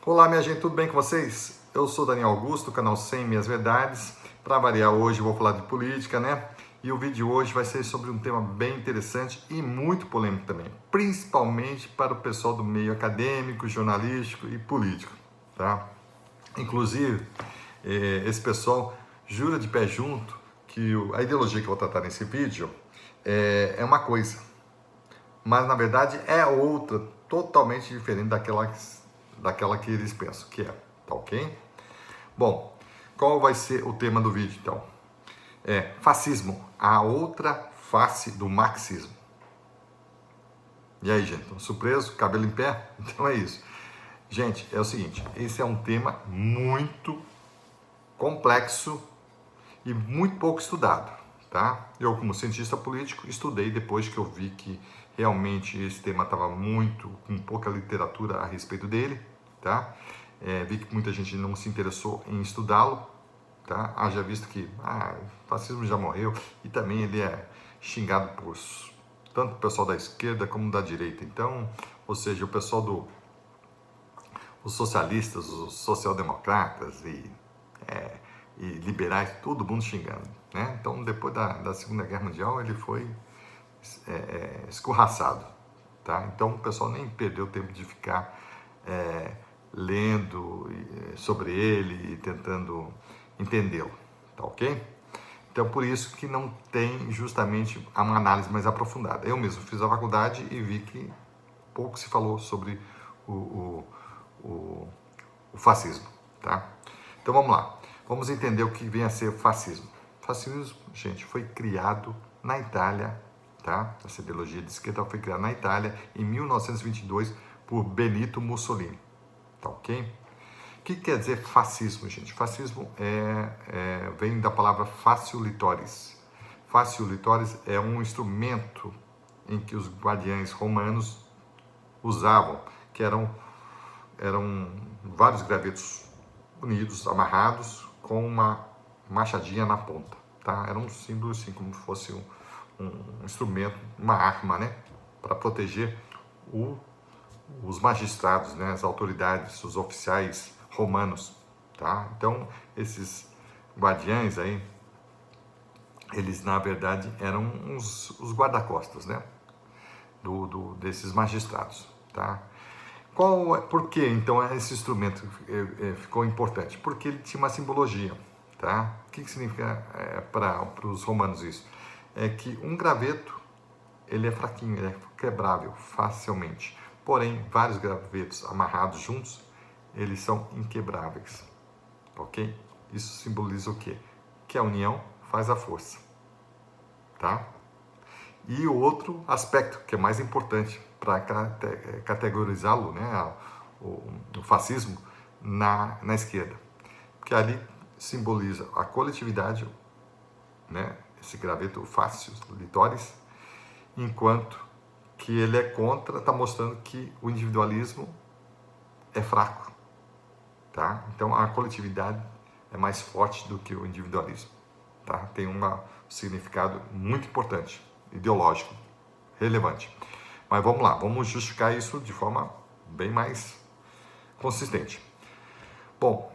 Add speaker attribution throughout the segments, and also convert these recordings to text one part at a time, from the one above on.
Speaker 1: Olá, minha gente, tudo bem com vocês? Eu sou Daniel Augusto, do canal 100 Minhas Verdades. Para variar hoje, eu vou falar de política, né? E o vídeo de hoje vai ser sobre um tema bem interessante e muito polêmico também, principalmente para o pessoal do meio acadêmico, jornalístico e político, tá? Inclusive, esse pessoal jura de pé junto que a ideologia que eu vou tratar nesse vídeo é uma coisa, mas na verdade é outra, totalmente diferente daquela que eles pensam que é, tá ok? Bom, qual vai ser o tema do vídeo então? Fascismo, a outra face do marxismo. E aí, gente, estão surpresos? Cabelo em pé? Então é isso. Gente, é o seguinte, esse é um tema muito complexo e muito pouco estudado, tá? Eu, como cientista político, estudei depois que eu vi que realmente esse tema estava com pouca literatura a respeito dele, tá? Vi que muita gente não se interessou em estudá-lo, tá? Haja visto que o fascismo já morreu e também ele é xingado por tanto o pessoal da esquerda como da direita. Então, ou seja, o pessoal os socialistas, os social-democratas e liberais, todo mundo xingando, né? Então, depois da Segunda Guerra Mundial, ele foi escorraçado, tá? Então, o pessoal nem perdeu tempo de ficar lendo sobre ele e tentando entendê-lo, tá ok? Então, por isso que não tem justamente uma análise mais aprofundada. Eu mesmo fiz a faculdade e vi que pouco se falou sobre o, o, o fascismo, tá? Então, vamos lá. Vamos entender o que vem a ser o fascismo. O fascismo, gente, foi criado na Itália, tá? Essa ideologia de esquerda foi criada na Itália em 1922 por Benito Mussolini, tá ok? O que quer dizer fascismo, gente? Fascismo vem da palavra facilitores. Facilitores é um instrumento em que os guardiães romanos usavam, que eram vários gravetos unidos, amarrados, com uma machadinha na ponta, tá? Era um símbolo assim, como se fosse um instrumento, uma arma, né? Para proteger os magistrados, né? As autoridades, os oficiais romanos, tá? Então, esses guardiães aí, eles na verdade eram os guarda-costas, né? Desses magistrados, tá? Por que então esse instrumento ficou importante? Porque ele tinha uma simbologia, tá? O que significa para os romanos isso? É que um graveto, ele é fraquinho, ele é quebrável facilmente. Porém, vários gravetos amarrados juntos, eles são inquebráveis, ok? Isso simboliza o quê? Que a união faz a força, tá? E o outro aspecto, que é mais importante para categorizá-lo, né, o fascismo, na esquerda, que ali simboliza a coletividade, né, esse graveto fascius litoris, enquanto que ele é contra, está mostrando que o individualismo é fraco, tá? Então a coletividade é mais forte do que o individualismo, tá? Tem um significado muito importante, ideológico, relevante. Mas vamos lá, vamos justificar isso de forma bem mais consistente. Bom,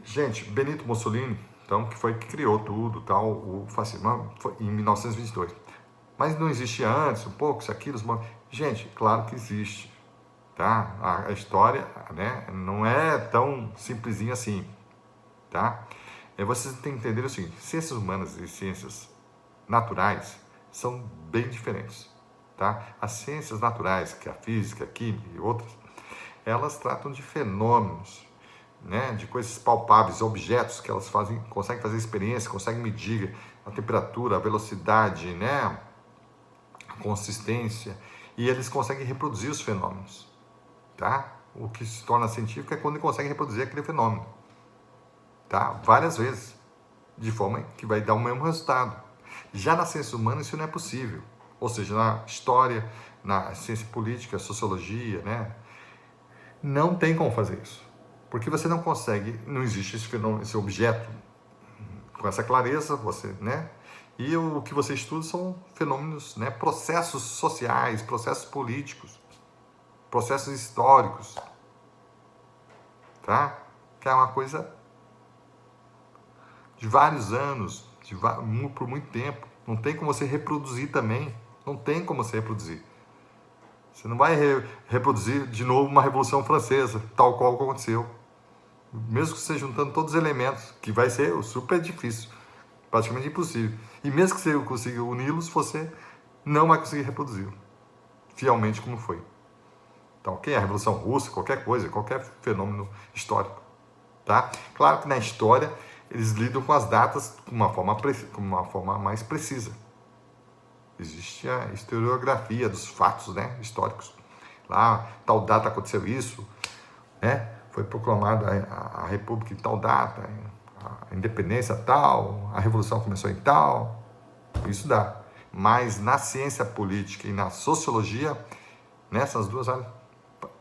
Speaker 1: gente, Benito Mussolini, então, que foi que criou tudo, tal, o fascismo, foi em 1922. Mas não existia antes, um pouco, isso, aquilo, gente, claro que existe, tá? A história, né, não é tão simplesinha assim, tá? Vocês têm que entender o seguinte: ciências humanas e ciências naturais são bem diferentes, tá? As ciências naturais, que é a física, a química e outras, elas tratam de fenômenos, né, de coisas palpáveis, objetos que elas conseguem fazer experiência, conseguem medir a temperatura, a velocidade, né, a consistência, e eles conseguem reproduzir os fenômenos, tá? O que se torna científico é quando ele consegue reproduzir aquele fenômeno, tá? Várias vezes, de forma que vai dar o mesmo resultado. Já na ciência humana isso não é possível, ou seja, na história, na ciência política, sociologia, né, não tem como fazer isso, porque você não consegue, não existe esse fenômeno, esse objeto com essa clareza, né? E o que você estuda são fenômenos, né, processos sociais, processos políticos, processos históricos, tá? Que é uma coisa de vários anos, por muito tempo. Não tem como você reproduzir também. Não tem como você reproduzir. Você não vai reproduzir de novo uma Revolução Francesa, tal qual aconteceu. Mesmo que você juntando todos os elementos, que vai ser super difícil, praticamente impossível. E mesmo que você consiga uni-los, você não vai conseguir reproduzi-lo fielmente como foi. Então, quem é a Revolução Russa, qualquer coisa, qualquer fenômeno histórico, tá? Claro que na história eles lidam com as datas com uma forma mais precisa. Existe a historiografia dos fatos, né, históricos. Lá, tal data aconteceu isso, né? Foi proclamada a República em tal data, a independência tal, a Revolução começou em tal. Isso dá. Mas na ciência política e na sociologia, nessas duas áreas,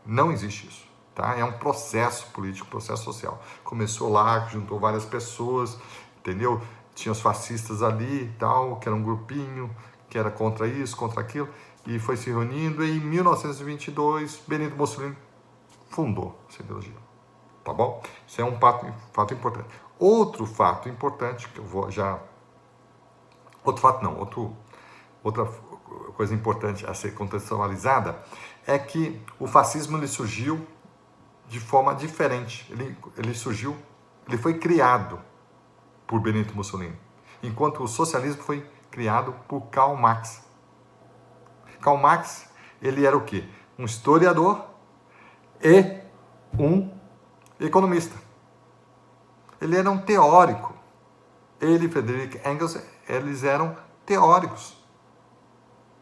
Speaker 1: não existe isso. Tá? É um processo político, processo social. Começou lá, juntou várias pessoas, entendeu? Tinha os fascistas ali e tal, que era um grupinho, que era contra isso, contra aquilo, e foi se reunindo, e em 1922, Benito Mussolini fundou essa ideologia. Tá bom? Isso é um fato importante. Outro fato importante, que eu vou já... Outra coisa importante a ser contextualizada é que o fascismo ele surgiu de forma diferente. Ele foi criado por Benito Mussolini, enquanto o socialismo foi criado por Karl Marx. Karl Marx, ele era o quê? Um historiador e um economista. Ele era um teórico. Ele e Friedrich Engels, eles eram teóricos.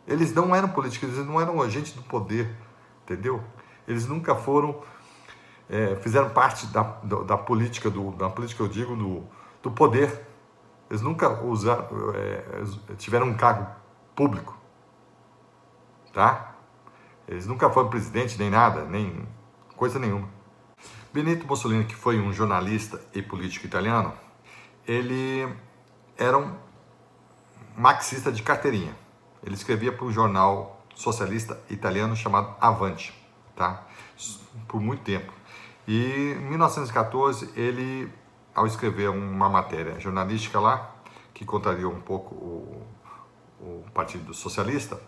Speaker 1: Eles não eram políticos, eles não eram agentes do poder, entendeu? Eles nunca foram, fizeram parte da política, eu digo, do poder. Eles nunca tiveram um cargo público, tá? Eles nunca foram presidente, nem nada, nem coisa nenhuma. Benito Mussolini, que foi um jornalista e político italiano, ele era um marxista de carteirinha. Ele escrevia para um jornal socialista italiano chamado Avanti, tá? Por muito tempo. E em 1914, ele, ao escrever uma matéria jornalística lá, que contrariou um pouco o Partido Socialista,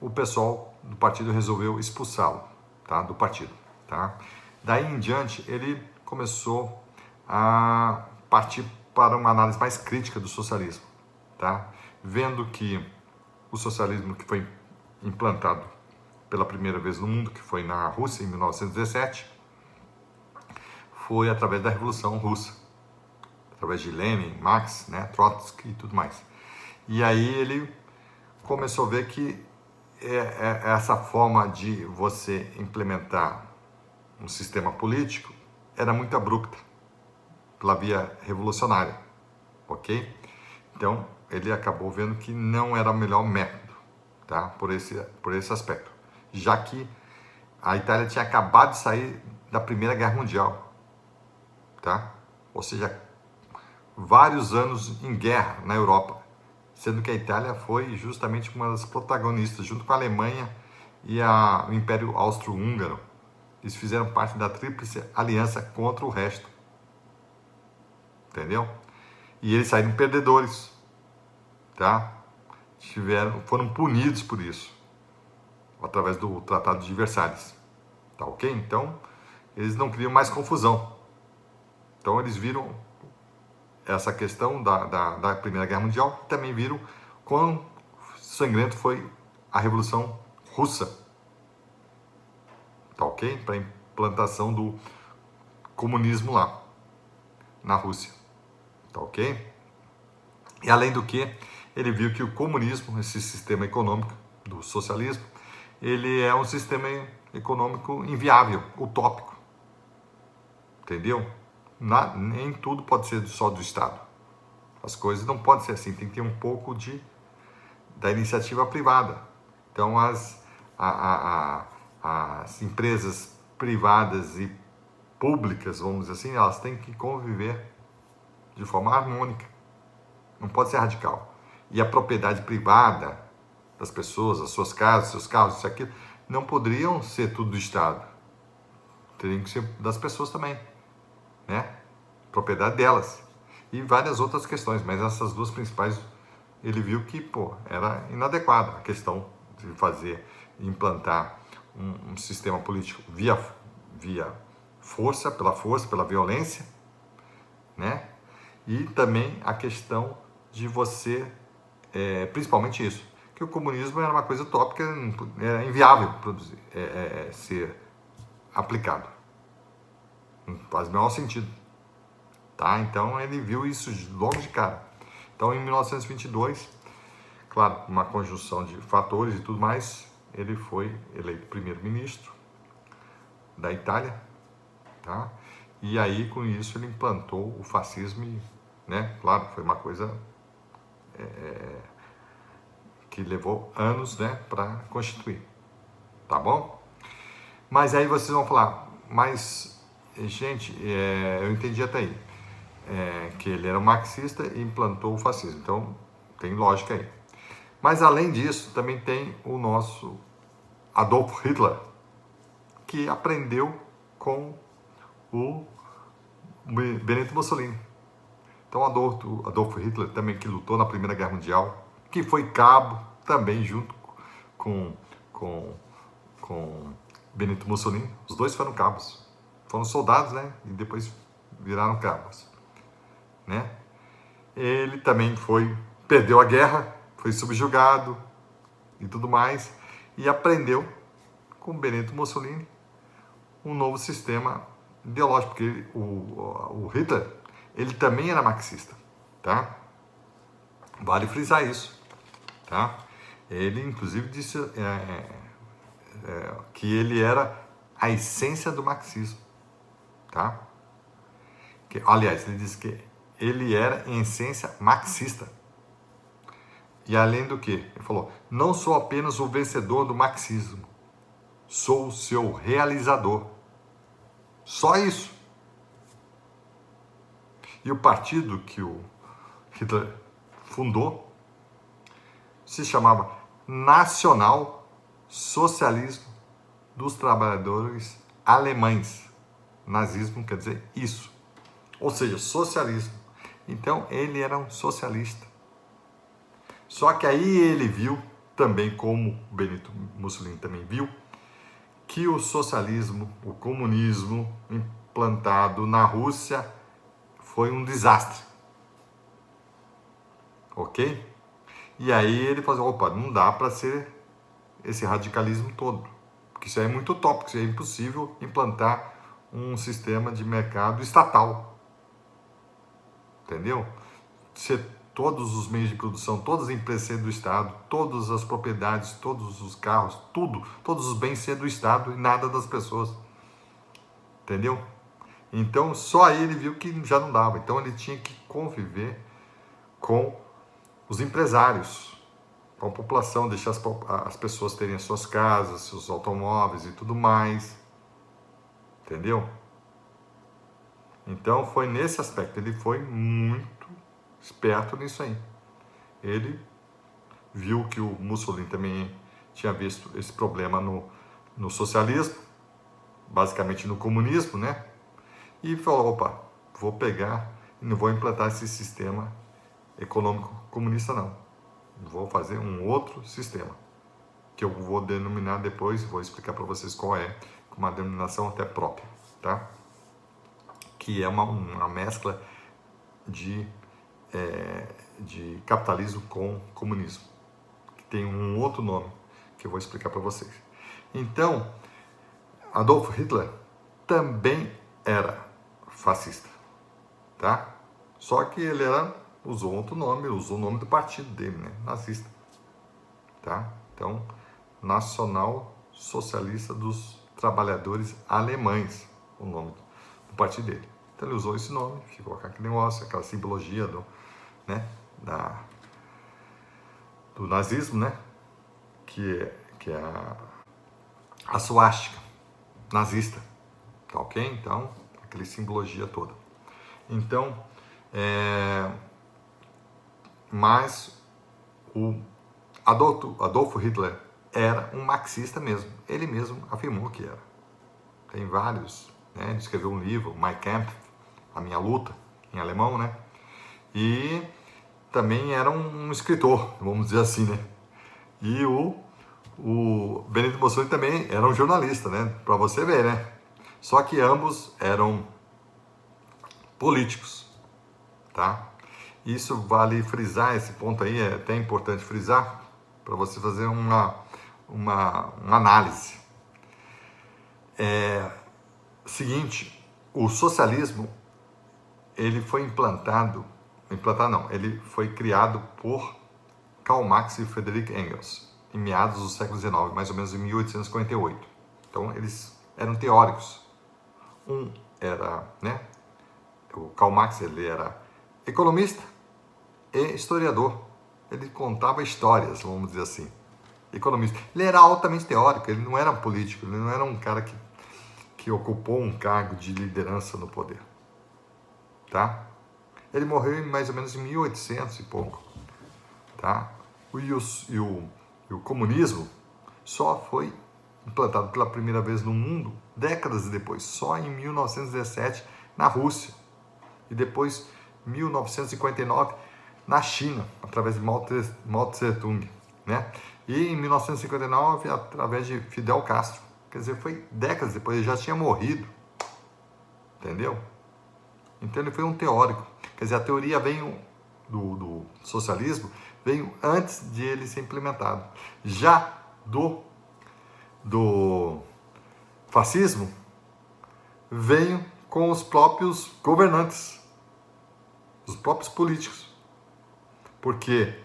Speaker 1: o pessoal do partido resolveu expulsá-lo, tá? Do partido, tá? Daí em diante, ele começou a partir para uma análise mais crítica do socialismo, tá? Vendo que o socialismo que foi implantado pela primeira vez no mundo, que foi na Rússia em 1917, foi através da Revolução Russa, através de Lenin, Marx, né, Trotsky e tudo mais. E aí ele começou a ver que essa forma de você implementar um sistema político era muito abrupta, pela via revolucionária, ok? Então, ele acabou vendo que não era o melhor método, tá? Por esse aspecto. Já que a Itália tinha acabado de sair da Primeira Guerra Mundial, tá? Ou seja, vários anos em guerra na Europa, sendo que a Itália foi justamente uma das protagonistas, junto com a Alemanha e o Império Austro-Húngaro. Eles fizeram parte da Tríplice Aliança contra o resto. Entendeu? E eles saíram perdedores, tá? Foram punidos por isso, através do Tratado de Versalhes, tá ok? Então, eles não queriam mais confusão. Então, eles viram essa questão da Primeira Guerra Mundial e também viram quão sangrento foi a Revolução Russa, tá ok? Para a implantação do comunismo lá, na Rússia, tá ok? E além do que, ele viu que o comunismo, esse sistema econômico do socialismo, ele é um sistema econômico inviável, utópico, entendeu? Nem tudo pode ser só do Estado. As coisas não podem ser assim, tem que ter um pouco da iniciativa privada. Então, as empresas privadas e públicas, vamos dizer assim, elas têm que conviver de forma harmônica. Não pode ser radical. E a propriedade privada das pessoas, as suas casas, seus carros, isso aqui, não poderiam ser tudo do Estado. Teriam que ser das pessoas também, né? Propriedade delas. E várias outras questões, mas essas duas principais, ele viu que, era inadequada a questão de implantar um sistema político via força, pela violência, né? E também a questão de você, principalmente isso, que o comunismo era uma coisa utópica, era inviável produzir, ser aplicado. Não faz o menor sentido. Tá? Então ele viu isso logo de cara. Então em 1922, claro, uma conjunção de fatores e tudo mais, ele foi eleito primeiro-ministro da Itália, tá? E aí com isso ele implantou o fascismo, né? Claro, foi uma coisa que levou anos, né, para constituir, tá bom? Mas aí vocês vão falar, mas gente, eu entendi até aí. Que ele era um marxista e implantou o fascismo. Então, tem lógica aí. Mas, além disso, também tem o nosso Adolf Hitler, que aprendeu com o Benito Mussolini. Então, Adolf Hitler também, que lutou na Primeira Guerra Mundial, que foi cabo também junto com Benito Mussolini. Os dois foram cabos. Foram soldados, né? E depois viraram cabos. Né? Ele também perdeu a guerra, foi subjugado e tudo mais, e aprendeu com Benito Mussolini um novo sistema ideológico, porque o Hitler, ele também era marxista, tá? Vale frisar isso, tá? Ele, inclusive, disse que ele era a essência do marxismo, tá? Aliás, ele disse que ele era, em essência, marxista. E além do que? Ele falou, não sou apenas o vencedor do marxismo, sou o seu realizador. Só isso. E o partido que o Hitler fundou se chamava Nacional Socialismo dos Trabalhadores Alemães. Nazismo quer dizer isso. Ou seja, socialismo. Então, ele era um socialista. Só que aí ele viu, também como Benito Mussolini também viu, que o socialismo, o comunismo implantado na Rússia foi um desastre. Ok? E aí ele falou, opa, não dá para ser esse radicalismo todo. Porque isso aí é muito utópico, isso aí é impossível implantar um sistema de mercado estatal. Entendeu? Ser todos os meios de produção, todas as empresas ser do Estado, todas as propriedades, todos os carros, tudo, todos os bens ser do Estado e nada das pessoas. Entendeu? Então, só aí ele viu que já não dava. Então, ele tinha que conviver com os empresários, com a população, deixar as pessoas terem as suas casas, seus automóveis e tudo mais. Entendeu? Então, foi nesse aspecto. Ele foi muito esperto nisso aí. Ele viu que o Mussolini também tinha visto esse problema no socialismo, basicamente no comunismo, né? E falou, opa, vou pegar e não vou implantar esse sistema econômico comunista, não. Vou fazer um outro sistema, que eu vou denominar depois, vou explicar para vocês qual é, com uma denominação até própria, tá? Que é uma mescla de capitalismo com comunismo, que tem um outro nome, que eu vou explicar para vocês. Então, Adolf Hitler também era fascista, tá? Só que ele usou outro nome, usou o nome do partido dele, né? Nazista, tá? Então, Nacional Socialista dos Trabalhadores Alemães, o nome do partido dele. Então ele usou esse nome, ficou com aquele negócio, aquela simbologia do nazismo, né? Que é a suástica nazista, tá ok? Então, aquela simbologia toda. Então, mas o Adolf Hitler era um marxista mesmo. Ele mesmo afirmou que era. Tem vários, né? Ele escreveu um livro, Mein Kampf, A Minha Luta, em alemão, né? E também era um escritor, vamos dizer assim, né? E o Benito Mussolini também era um jornalista, né? Para você ver, né? Só que ambos eram políticos, tá? Isso vale frisar, esse ponto aí é até importante frisar, para você fazer uma análise. Seguinte, o socialismo, ele foi implantado não, ele foi criado por Karl Marx e Friedrich Engels, em meados do século XIX, mais ou menos em 1858. Então, eles eram teóricos. Um era, né, o Karl Marx, ele era economista e historiador. Ele contava histórias, vamos dizer assim. Economista. Ele era altamente teórico, ele não era político, ele não era um cara que ocupou um cargo de liderança no poder. Tá? Ele morreu mais ou menos em 1800 e pouco. Tá? E o comunismo só foi implantado pela primeira vez no mundo décadas depois, só em 1917 na Rússia e depois 1959 na China, através de Mao Tse-tung, né? E em 1959 através de Fidel Castro. Quer dizer, foi décadas depois, ele já tinha morrido, entendeu? Então ele foi um teórico. Quer dizer, a teoria veio do socialismo, veio antes de ele ser implementado. Já do fascismo, veio com os próprios governantes, os próprios políticos. Porque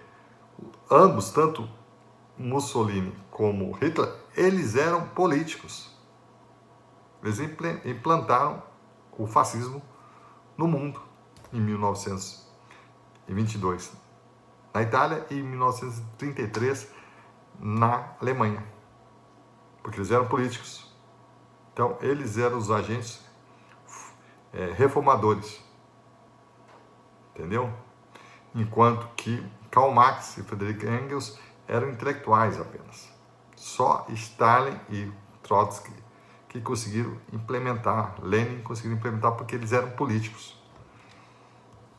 Speaker 1: ambos, tanto Mussolini como Hitler, eles eram políticos. Eles implantaram o fascismo no mundo em 1922 na Itália e em 1933 na Alemanha, porque eles eram políticos. Então, eles eram os agentes reformadores, entendeu? Enquanto que Karl Marx e Friedrich Engels eram intelectuais apenas. Só Stalin e Trotsky que conseguiram implementar, Lenin conseguiu implementar porque eles eram políticos.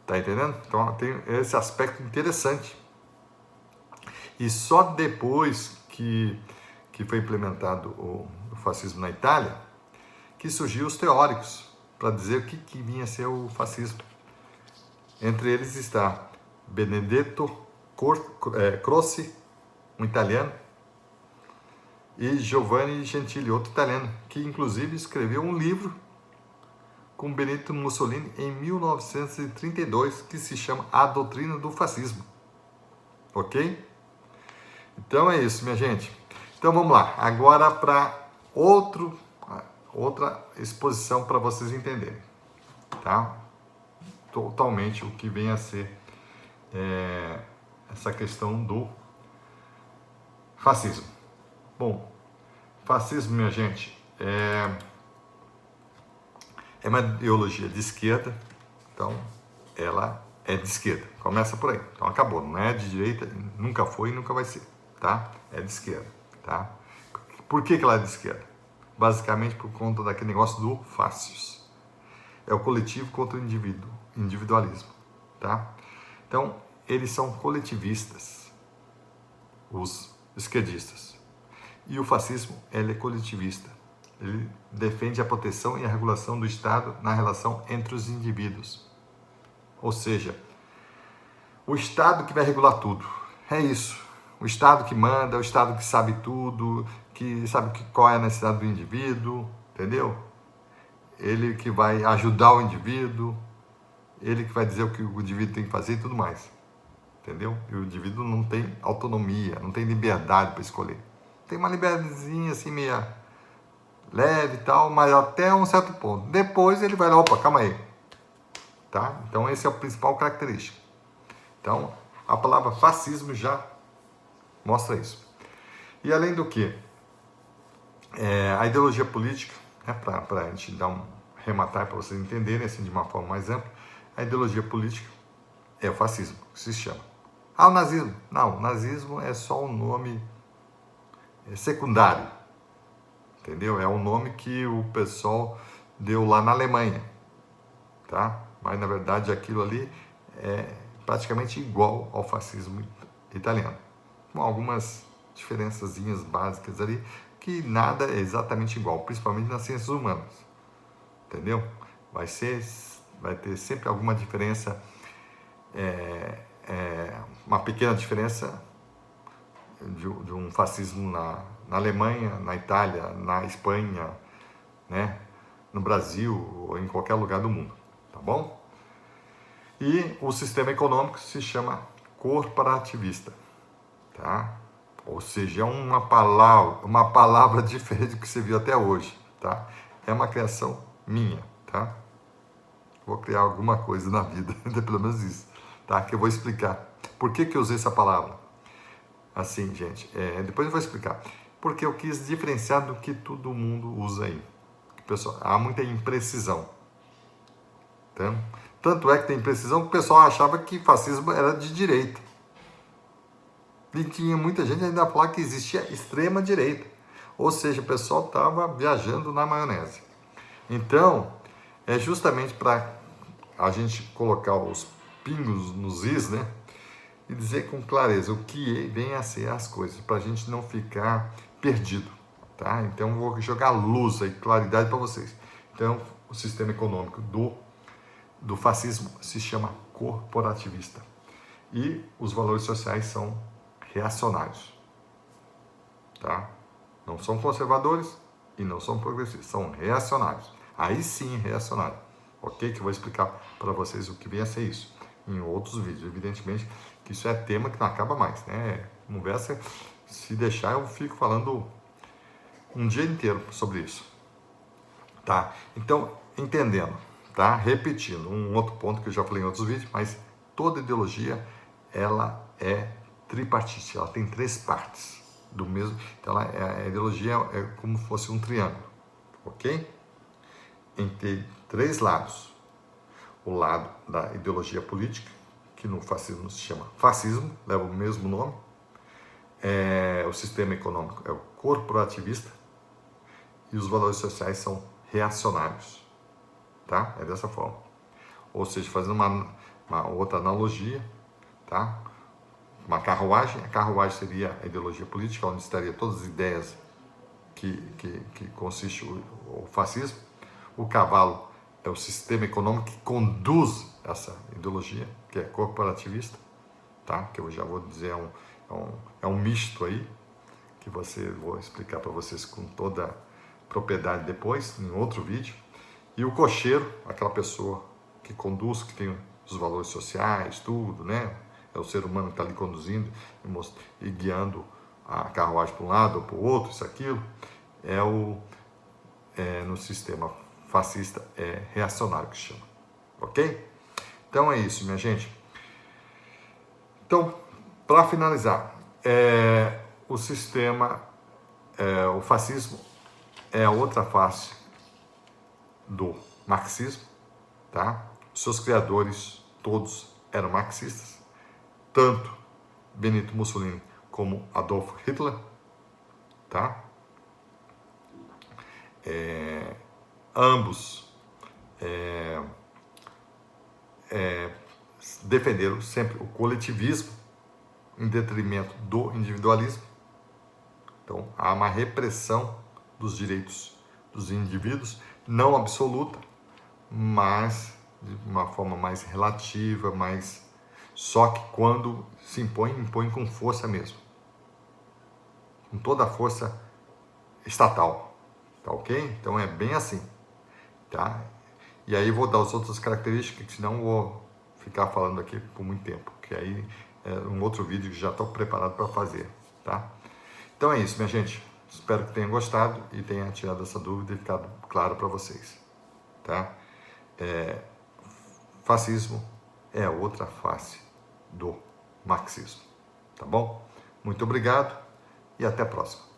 Speaker 1: Tá entendendo? Então tem esse aspecto interessante. E só depois que foi implementado o fascismo na Itália, que surgiu os teóricos para dizer o que vinha a ser o fascismo. Entre eles está Benedetto Croce, um italiano, e Giovanni Gentili, outro italiano, que inclusive escreveu um livro com Benito Mussolini em 1932, que se chama A Doutrina do Fascismo. Ok? Então é isso, minha gente. Então vamos lá, agora para outra exposição para vocês entenderem, tá? Totalmente o que vem a ser essa questão do fascismo. Bom, fascismo, minha gente, é uma ideologia de esquerda, então ela é de esquerda. Começa por aí. Então acabou, não é de direita, nunca foi e nunca vai ser, tá? É de esquerda, tá? Por que ela é de esquerda? Basicamente por conta daquele negócio do fascios. É o coletivo contra o individualismo, tá? Então, eles são coletivistas, os esquerdistas. E o fascismo, ele é coletivista. Ele defende a proteção e a regulação do Estado na relação entre os indivíduos. Ou seja, o Estado que vai regular tudo. É isso. O Estado que manda, o Estado que sabe tudo, que sabe qual é a necessidade do indivíduo, entendeu? Ele que vai ajudar o indivíduo, ele que vai dizer o que o indivíduo tem que fazer e tudo mais. Entendeu? E o indivíduo não tem autonomia, não tem liberdade para escolher. Tem uma liberdadezinha assim, meia leve e tal, mas até um certo ponto. Depois ele vai lá, opa, calma aí. Tá? Então, esse é o principal característica. Então, a palavra fascismo já mostra isso. E além do que, a ideologia política, né, para a gente rematar, para vocês entenderem assim, de uma forma mais ampla, a ideologia política é o fascismo, que se chama. Ah, o nazismo? Não, o nazismo é só um nome secundário, entendeu? É um nome que o pessoal deu lá na Alemanha, tá? Mas na verdade aquilo ali é praticamente igual ao fascismo italiano, com algumas diferençazinhas básicas ali, que nada é exatamente igual, principalmente nas ciências humanas, entendeu? Vai ter sempre alguma diferença, uma pequena diferença de um fascismo na Alemanha, na Itália, na Espanha, né? No Brasil ou em qualquer lugar do mundo, tá bom? E o sistema econômico se chama corporativista, tá? Ou seja, é uma palavra diferente do que você viu até hoje, tá? É uma criação minha, tá? Vou criar alguma coisa na vida, pelo menos isso, tá? Que eu vou explicar. Por que eu usei essa palavra? Assim, gente, depois eu vou explicar. Porque eu quis diferenciar do que todo mundo usa aí. Pessoal, há muita imprecisão. Tá? Tanto é que tem imprecisão que o pessoal achava que fascismo era de direita. E tinha muita gente ainda falar que existia extrema direita. Ou seja, o pessoal estava viajando na maionese. Então, é justamente para a gente colocar os pingos nos is, né? E dizer com clareza o que vem a ser as coisas, para a gente não ficar perdido, tá? Então, vou jogar luz e claridade para vocês. Então, o sistema econômico do fascismo se chama corporativista. E os valores sociais são reacionários, tá? Não são conservadores e não são progressistas, são reacionários. Aí sim, reacionário. Ok? Que eu vou explicar para vocês o que vem a ser isso em outros vídeos. Evidentemente que isso é tema que não acaba mais, né? Conversa, se deixar, eu fico falando um dia inteiro sobre isso, tá? Então, entendendo, tá? Repetindo, um outro ponto que eu já falei em outros vídeos, mas toda ideologia, ela é tripartite, ela tem três partes do mesmo, então a ideologia é como se fosse um triângulo, ok? Tem três lados. O lado da ideologia política, que no fascismo se chama fascismo, leva o mesmo nome. O sistema econômico é o corporativista e os valores sociais são reacionários, tá? É dessa forma. Ou seja, fazendo uma outra analogia, tá? Uma carruagem, a carruagem seria a ideologia política, onde estaria todas as ideias que consiste o fascismo. O cavalo é o sistema econômico que conduz essa ideologia, que é corporativista, tá? Que eu já vou dizer, é um misto aí, que vou explicar para vocês com toda propriedade depois, em outro vídeo. E o cocheiro, aquela pessoa que conduz, que tem os valores sociais, tudo, né? É o ser humano que está ali conduzindo e guiando a carruagem para um lado ou para o outro, isso, aquilo. No sistema fascista é reacionário que chama, ok? Então é isso, minha gente. Então, para finalizar, o fascismo é a outra face do marxismo, tá? Os seus criadores todos eram marxistas, tanto Benito Mussolini como Adolf Hitler, tá? Ambos defenderam sempre o coletivismo em detrimento do individualismo. Então, há uma repressão dos direitos dos indivíduos, não absoluta, mas de uma forma mais relativa, só que quando se impõe com força mesmo, com toda a força estatal, tá ok? Então é bem assim, tá? E aí vou dar as outras características, que senão vou ficar falando aqui por muito tempo, que aí é um outro vídeo que já estou preparado para fazer, tá? Então é isso, minha gente. Espero que tenham gostado e tenha tirado essa dúvida e ficado claro para vocês, tá? Fascismo é a outra face do marxismo, tá bom? Muito obrigado e até a próxima.